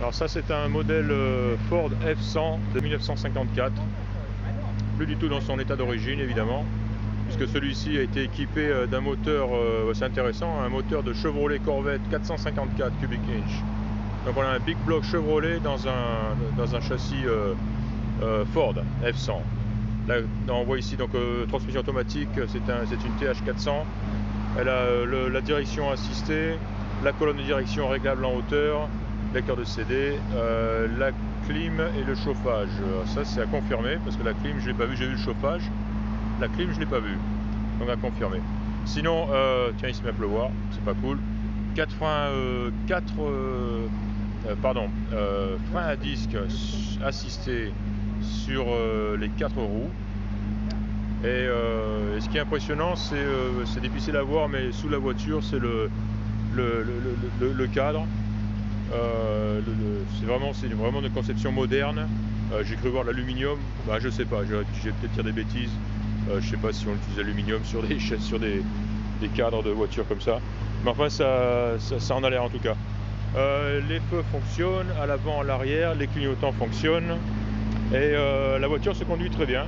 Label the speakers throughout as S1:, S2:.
S1: Alors ça c'est un modèle Ford F100 de 1954, plus du tout dans son état d'origine évidemment, puisque celui-ci a été équipé d'un moteur, c'est intéressant, un moteur de Chevrolet Corvette 454 cubic inch. Donc on a un big block Chevrolet dans un châssis Ford F100. Là, on voit ici donc transmission automatique, c'est une TH400. Elle a la direction assistée, la colonne de direction réglable en hauteur, lecteur de CD, la clim et le chauffage. Ça c'est à confirmer parce que la clim je l'ai pas vu, j'ai vu le chauffage. La clim je l'ai pas vu, donc à confirmer. Sinon, tiens il se met à pleuvoir, c'est pas cool. Frein à disque assisté sur les 4 roues. Et ce qui est impressionnant, c'est difficile à voir, mais sous la voiture, c'est le cadre. C'est vraiment une conception moderne. J'ai cru voir l'aluminium, je sais pas, j'ai peut-être dire des bêtises. Je sais pas si on utilise l'aluminium sur des cadres de voitures comme ça. Mais enfin, ça en a l'air en tout cas. Les feux fonctionnent, à l'avant, à l'arrière, les clignotants fonctionnent. Et la voiture se conduit très bien.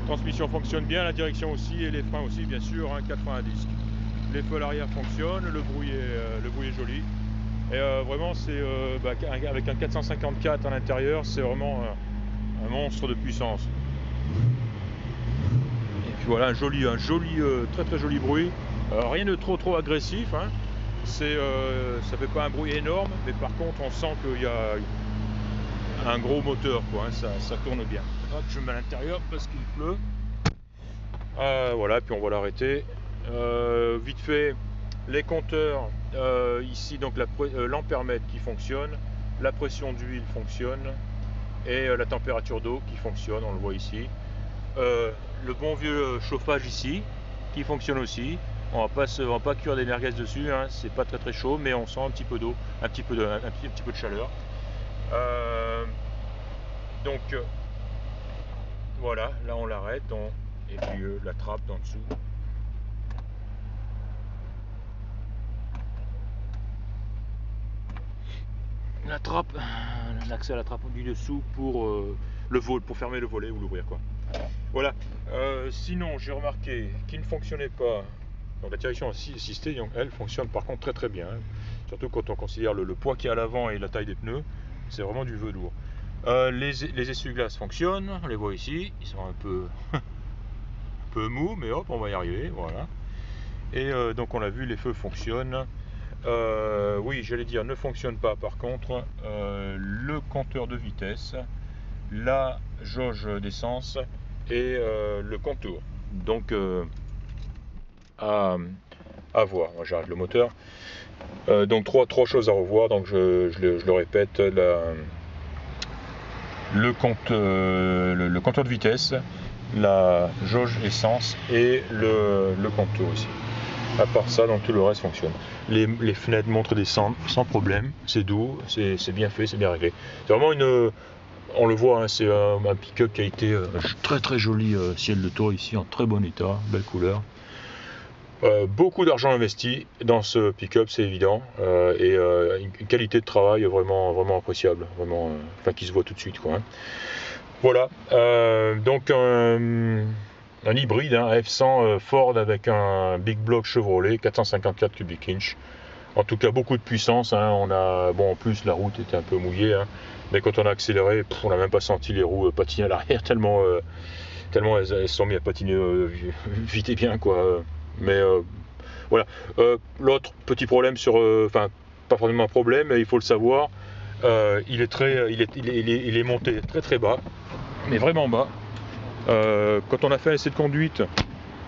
S1: La transmission fonctionne bien, la direction aussi et les freins aussi, bien sûr, 80 disques. Les feux à l'arrière fonctionnent, le bruit est joli. Et vraiment, avec un 454 à l'intérieur, c'est vraiment un monstre de puissance. Et puis voilà, un joli très très joli bruit. Rien de trop agressif. Ça fait pas un bruit énorme, mais par contre, on sent qu'il y a un gros moteur, ça tourne bien. Hop, je mets à l'intérieur parce qu'il pleut. Voilà, puis on va l'arrêter. Vite fait, les compteurs ici, donc l'ampèremètre qui fonctionne, la pression d'huile fonctionne et la température d'eau qui fonctionne, on le voit ici. Le bon vieux chauffage ici qui fonctionne aussi. On va pas cuire des merguez dessus, c'est pas très chaud, mais on sent un petit peu d'eau, un petit peu de chaleur. Donc voilà, là on l'arrête, et puis la trappe en dessous. La trappe, l'accès à la trappe du dessous pour pour fermer le volet ou l'ouvrir Voilà. Sinon j'ai remarqué qu'il ne fonctionnait pas. Donc la direction assistée, donc, elle fonctionne par contre très bien. Surtout quand on considère le poids qu'il y a à l'avant et la taille des pneus, c'est vraiment du velours. Les essuie-glaces fonctionnent, on les voit ici, ils sont un peu mous, mais hop, on va y arriver, voilà. Et donc on l'a vu, les feux fonctionnent. Oui, j'allais dire, ne fonctionne pas par contre le compteur de vitesse, la jauge d'essence et le contour. Donc à voir. Moi j'arrête le moteur. Donc trois choses à revoir. Donc je le répète, le compteur de vitesse, la jauge essence et le contour ici. À part ça, donc tout le reste fonctionne. Les fenêtres montrent des sans problème, c'est doux, c'est bien fait, c'est bien réglé. C'est vraiment on le voit, c'est un pick-up qui a été très joli, ciel de tour ici en très bon état, belle couleur. Beaucoup d'argent investi dans ce pick-up, c'est évident, et une qualité de travail vraiment appréciable, qui se voit tout de suite, Voilà, donc un hybride, F100 Ford avec un big block Chevrolet 454 cubic inch. En tout cas beaucoup de puissance. En plus la route était un peu mouillée, mais quand on a accéléré, on n'a même pas senti les roues patiner à l'arrière tellement elles se sont mis à patiner vite et bien Mais voilà. L'autre petit problème pas forcément un problème, mais il faut le savoir. Il est monté très bas, mais vraiment bas. Quand on a fait un essai de conduite,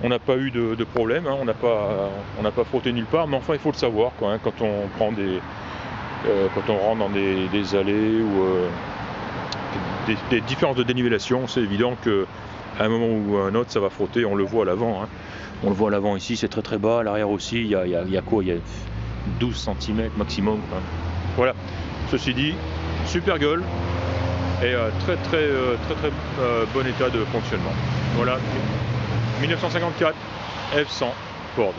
S1: on n'a pas eu de problème, on n'a pas frotté nulle part, mais enfin il faut le savoir quand on prend quand on rentre dans des allées ou des différences de dénivellation, c'est évident que à un moment ou à un autre ça va frotter. On le voit à l'avant, on le voit à l'avant ici, c'est très bas, à l'arrière aussi il y a 12 cm maximum, Voilà, ceci dit, super gueule et très bon état de fonctionnement. Voilà, 1954 F100 Ford.